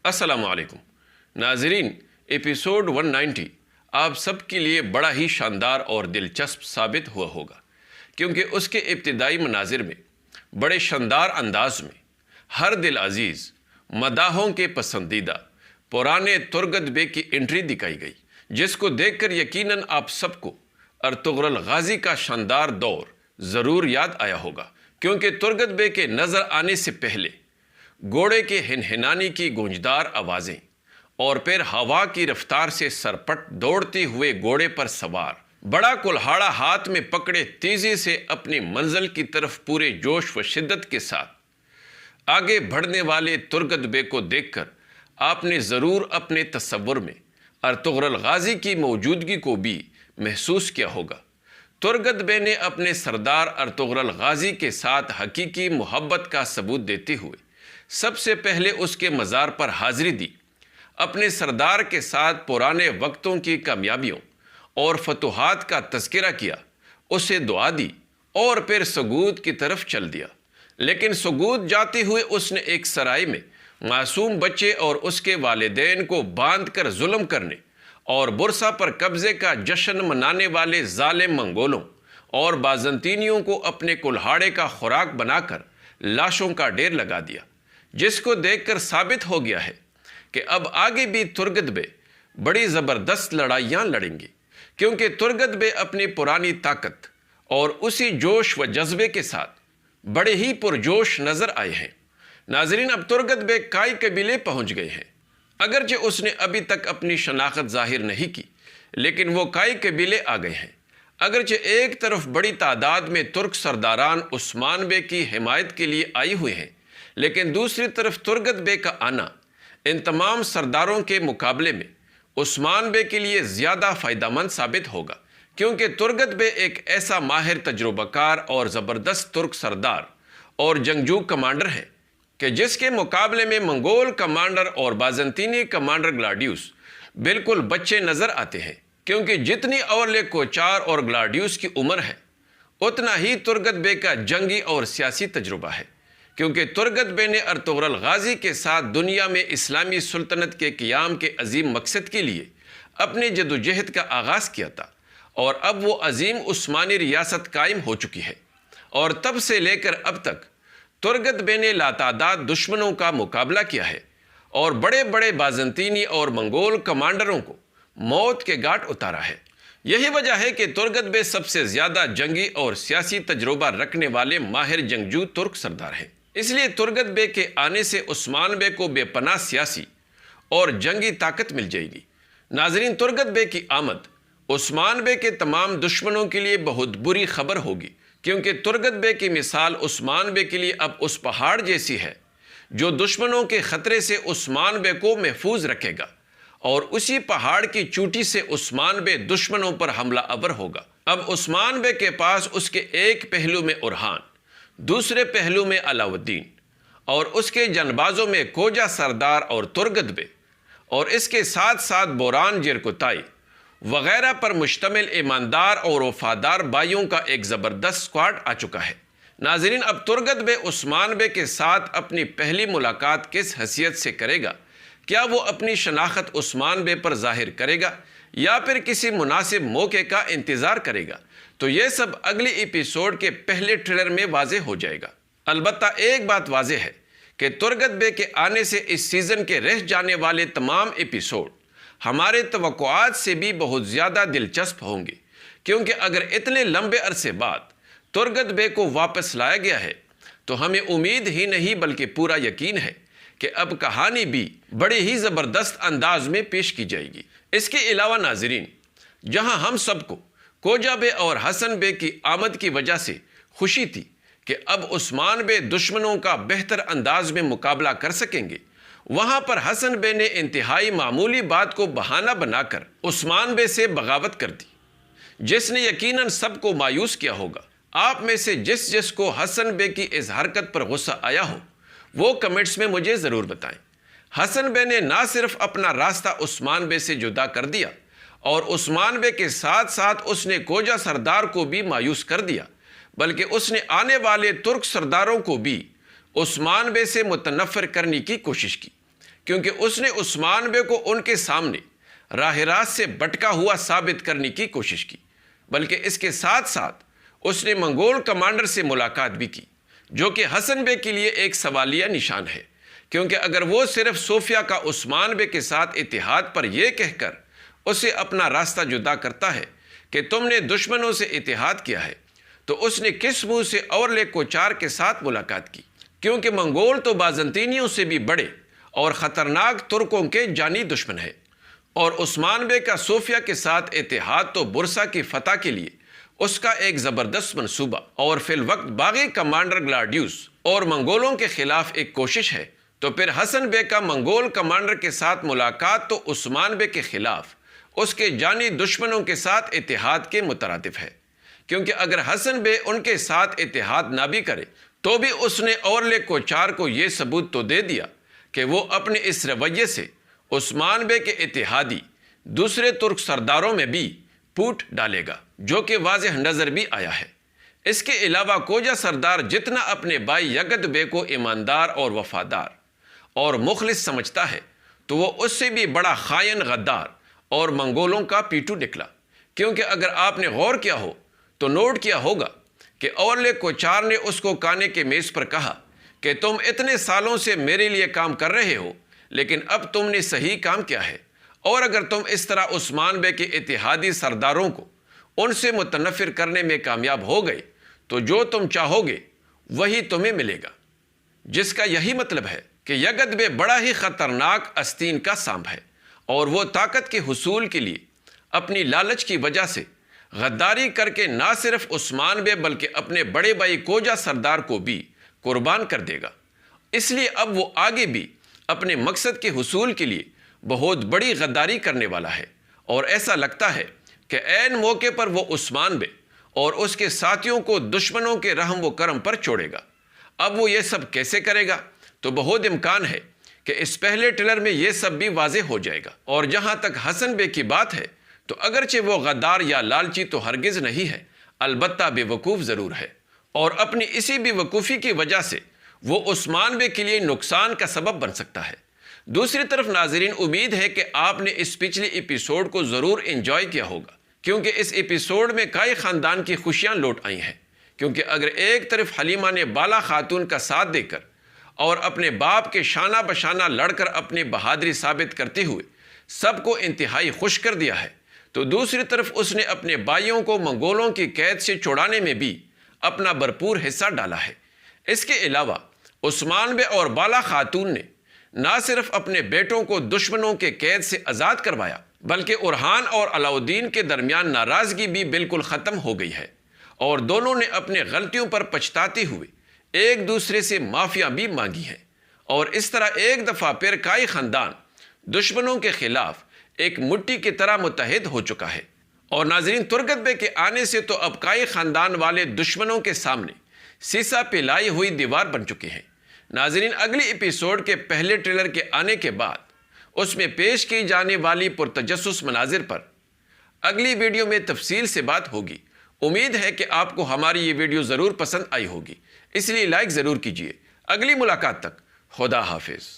السلام علیکم ناظرین، ایپیسوڈ 190 آپ سب کے لیے بڑا ہی شاندار اور دلچسپ ثابت ہوا ہوگا، کیونکہ اس کے ابتدائی مناظر میں بڑے شاندار انداز میں ہر دل عزیز مداحوں کے پسندیدہ پرانے ترگت بے کی انٹری دکھائی گئی، جس کو دیکھ کر یقیناً آپ سب کو ارطغرل غازی کا شاندار دور ضرور یاد آیا ہوگا، کیونکہ ترگت بے کے نظر آنے سے پہلے گھوڑے کے ہنہنانے کی گونجدار آوازیں اور پھر ہوا کی رفتار سے سرپٹ دوڑتے ہوئے گھوڑے پر سوار بڑا کلہاڑا ہاتھ میں پکڑے تیزی سے اپنی منزل کی طرف پورے جوش و شدت کے ساتھ آگے بڑھنے والے ترگت بے کو دیکھ کر آپ نے ضرور اپنے تصور میں ارطغرل غازی کی موجودگی کو بھی محسوس کیا ہوگا۔ ترگت بے نے اپنے سردار ارطغرل غازی کے ساتھ حقیقی محبت کا ثبوت دیتے ہوئے سب سے پہلے اس کے مزار پر حاضری دی، اپنے سردار کے ساتھ پرانے وقتوں کی کامیابیوں اور فتوحات کا تذکرہ کیا، اسے دعا دی اور پھر سگود کی طرف چل دیا۔ لیکن سگود جاتے ہوئے اس نے ایک سرائے میں معصوم بچے اور اس کے والدین کو باندھ کر ظلم کرنے اور برسا پر قبضے کا جشن منانے والے ظالم منگولوں اور بازنطینیوں کو اپنے کلہاڑے کا خوراک بنا کر لاشوں کا ڈھیر لگا دیا، جس کو دیکھ کر ثابت ہو گیا ہے کہ اب آگے بھی ترگت بے بڑی زبردست لڑائیاں لڑیں گے، کیونکہ ترگت بے اپنی پرانی طاقت اور اسی جوش و جذبے کے ساتھ بڑے ہی پرجوش نظر آئے ہیں۔ ناظرین، اب ترگت بے کائی قبیلے پہنچ گئے ہیں، اگرچہ اس نے ابھی تک اپنی شناخت ظاہر نہیں کی، لیکن وہ کائی قبیلے آ گئے ہیں۔ اگرچہ ایک طرف بڑی تعداد میں ترک سرداران عثمان بے کی حمایت کے لیے آئے ہوئے ہیں، لیکن دوسری طرف ترگت بے کا آنا ان تمام سرداروں کے مقابلے میں عثمان بے کے لیے زیادہ فائدہ مند ثابت ہوگا، کیونکہ ترگت بے ایک ایسا ماہر تجربہ کار اور زبردست ترک سردار اور جنگجو کمانڈر ہے کہ جس کے مقابلے میں منگول کمانڈر اور بازنطینی کمانڈر گلاڈیوس بالکل بچے نظر آتے ہیں، کیونکہ جتنی اورلے کوچار اور گلاڈیوس کی عمر ہے اتنا ہی ترگت بے کا جنگی اور سیاسی تجربہ ہے، کیونکہ ترگت بے نے ارطغرل غازی کے ساتھ دنیا میں اسلامی سلطنت کے قیام کے عظیم مقصد کے لیے اپنی جدوجہد کا آغاز کیا تھا، اور اب وہ عظیم عثمانی ریاست قائم ہو چکی ہے، اور تب سے لے کر اب تک ترگت بے نے لاتعداد دشمنوں کا مقابلہ کیا ہے اور بڑے بڑے بازنطینی اور منگول کمانڈروں کو موت کے گھاٹ اتارا ہے۔ یہی وجہ ہے کہ ترگت بے سب سے زیادہ جنگی اور سیاسی تجربہ رکھنے والے ماہر جنگجو ترک سردار ہیں۔ اس لیے ترگت بے کے آنے سے عثمان بے کو بے پناہ سیاسی اور جنگی طاقت مل جائے گی۔ ناظرین، ترگت بے کی آمد عثمان بے کے تمام دشمنوں کے لیے بہت بری خبر ہوگی، کیونکہ ترگت بے کی مثال عثمان بے کے لیے اب اس پہاڑ جیسی ہے جو دشمنوں کے خطرے سے عثمان بے کو محفوظ رکھے گا، اور اسی پہاڑ کی چوٹی سے عثمان بے دشمنوں پر حملہ آور ہوگا۔ اب عثمان بے کے پاس اس کے ایک پہلو میں اورحان، دوسرے پہلو میں علاؤ الدین، اور اس کے جنبازوں میں کوجا سردار اور ترگت بے، اور اس کے ساتھ ساتھ بوران جرکوتائی وغیرہ پر مشتمل ایماندار اور وفادار بھائیوں کا ایک زبردست اسکواڈ آ چکا ہے۔ ناظرین، اب ترگت بے عثمان بے کے ساتھ اپنی پہلی ملاقات کس حیثیت سے کرے گا؟ کیا وہ اپنی شناخت عثمان بے پر ظاہر کرے گا یا پھر کسی مناسب موقع کا انتظار کرے گا؟ تو یہ سب اگلی ایپیسوڈ کے پہلے ٹریلر میں واضح ہو جائے گا۔ البتہ ایک بات واضح ہے کہ ترگت بے کے آنے سے اس سیزن کے رہ جانے والے تمام ایپیسوڈ ہمارے توقعات سے بھی بہت زیادہ دلچسپ ہوں گے، کیونکہ اگر اتنے لمبے عرصے بعد ترگت بے کو واپس لایا گیا ہے تو ہمیں امید ہی نہیں بلکہ پورا یقین ہے کہ اب کہانی بھی بڑے ہی زبردست انداز میں پیش کی جائے گی۔ اس کے علاوہ ناظرین، جہاں ہم سب کو کوجا بے اور حسن بے کی آمد کی وجہ سے خوشی تھی کہ اب عثمان بے دشمنوں کا بہتر انداز میں مقابلہ کر سکیں گے، وہاں پر حسن بے نے انتہائی معمولی بات کو بہانہ بنا کر عثمان بے سے بغاوت کر دی، جس نے یقیناً سب کو مایوس کیا ہوگا۔ آپ میں سے جس کو حسن بے کی اس حرکت پر غصہ آیا ہو وہ کمنٹس میں مجھے ضرور بتائیں۔ حسن بے نے نہ صرف اپنا راستہ عثمان بے سے جدا کر دیا اور عثمان بے کے ساتھ ساتھ اس نے کوجا سردار کو بھی مایوس کر دیا، بلکہ اس نے آنے والے ترک سرداروں کو بھی عثمان بے سے متنفر کرنے کی کوشش کی، کیونکہ اس نے عثمان بے کو ان کے سامنے راہ راست سے بٹکا ہوا ثابت کرنے کی کوشش کی، بلکہ اس کے ساتھ ساتھ اس نے منگول کمانڈر سے ملاقات بھی کی، جو کہ حسن بے کے لیے ایک سوالیہ نشان ہے، کیونکہ اگر وہ صرف صوفیہ کا عثمان بے کے ساتھ اتحاد پر یہ کہہ کر اسے اپنا راستہ جدا کرتا ہے کہ تم نے دشمنوں سے اتحاد کیا ہے، تو اس نے کس منہ سے اورلے کوچار کے ساتھ ملاقات کی؟ کیونکہ منگول تو بازنطینیوں سے بھی بڑے اور خطرناک ترکوں کے جانی دشمن ہے، اور عثمان بے کا صوفیہ کے ساتھ اتحاد تو برسا کی فتح کے لیے اس کا ایک زبردست منصوبہ اور فی الوقت باغی کمانڈر گلاڈیوس اور منگولوں کے خلاف ایک کوشش ہے، تو پھر حسن بے کا منگول کمانڈر کے ساتھ ملاقات تو عثمان بے کے خلاف اس کے جانی دشمنوں کے ساتھ اتحاد کے مترادف ہے، کیونکہ اگر حسن بے ان کے ساتھ اتحاد نہ بھی کرے تو بھی اس نے اورلے کوچار کو یہ ثبوت تو دے دیا کہ وہ اپنے اس رویے سے عثمان بے کے اتحادی دوسرے ترک سرداروں میں بھی پھوٹ ڈالے گا، جو کہ واضح نظر بھی آیا ہے۔ اس کے علاوہ کوجا سردار جتنا اپنے بھائی یگد بے کو ایماندار اور وفادار اور مخلص سمجھتا ہے، تو وہ اس سے بھی بڑا خائن، غدار اور منگولوں کا پیٹو نکلا، کیونکہ اگر آپ نے غور کیا ہو تو نوٹ کیا ہوگا کہ اورلے کوچار نے اس کو کانے کے میز پر کہا کہ تم اتنے سالوں سے میرے لیے کام کر رہے ہو، لیکن اب تم نے صحیح کام کیا ہے، اور اگر تم اس طرح عثمان بے کے اتحادی سرداروں کو ان سے متنفر کرنے میں کامیاب ہو گئے تو جو تم چاہو گے وہی تمہیں ملے گا، جس کا یہی مطلب ہے کہ یگد بے بڑا ہی خطرناک آستین کا سانپ ہے، اور وہ طاقت کے حصول کے لیے اپنی لالچ کی وجہ سے غداری کر کے نہ صرف عثمان بے بلکہ اپنے بڑے بھائی کوجا سردار کو بھی قربان کر دے گا۔ اس لیے اب وہ آگے بھی اپنے مقصد کے حصول کے لیے بہت بڑی غداری کرنے والا ہے، اور ایسا لگتا ہے کہ عین موقع پر وہ عثمان بے اور اس کے ساتھیوں کو دشمنوں کے رحم و کرم پر چھوڑے گا۔ اب وہ یہ سب کیسے کرے گا؟ تو بہت امکان ہے کہ اس پہلے ٹریلر میں یہ سب بھی واضح ہو جائے گا۔ اور جہاں تک حسن بے کی بات ہے تو اگرچہ وہ غدار یا لالچی تو ہرگز نہیں ہے، البتہ بے وقوف ضرور ہے، اور اپنی اسی بے وقوفی کی وجہ سے وہ عثمان بے کے لیے نقصان کا سبب بن سکتا ہے۔ دوسری طرف ناظرین، امید ہے کہ آپ نے اس پچھلے ایپیسوڈ کو ضرور انجوائے کیا ہوگا، کیونکہ اس ایپیسوڈ میں کئی خاندان کی خوشیاں لوٹ آئی ہیں، کیونکہ اگر ایک طرف حلیمہ نے بالا خاتون کا ساتھ دے کر اور اپنے باپ کے شانہ بشانہ لڑ کر اپنی بہادری ثابت کرتے ہوئے سب کو انتہائی خوش کر دیا ہے، تو دوسری طرف اس نے اپنے بھائیوں کو منگولوں کی قید سے چھڑانے میں بھی اپنا بھرپور حصہ ڈالا ہے۔ اس کے علاوہ عثمان بے اور بالا خاتون نے نہ صرف اپنے بیٹوں کو دشمنوں کے قید سے آزاد کروایا، بلکہ اورحان اور علاؤدین کے درمیان ناراضگی بھی بالکل ختم ہو گئی ہے، اور دونوں نے اپنے غلطیوں پر پچھتاتے ہوئے ایک دوسرے سے معافیاں بھی مانگی ہیں، اور اس طرح ایک دفعہ پھر کئی خاندان دشمنوں کے خلاف ایک مٹی کی طرح متحد ہو چکا ہے۔ اور ناظرین، ترگت بے کے آنے سے تو اب کئی خاندان والے دشمنوں کے سامنے سیسا پہ لائی ہوئی دیوار بن چکے ہیں۔ ناظرین، اگلی ایپیسوڈ کے پہلے ٹریلر کے آنے کے بعد اس میں پیش کی جانے والی پرتجسس مناظر پر اگلی ویڈیو میں تفصیل سے بات ہوگی۔ امید ہے کہ آپ کو ہماری یہ ویڈیو ضرور پسند آئی ہوگی، اس لیے لائک ضرور کیجیے۔ اگلی ملاقات تک خدا حافظ۔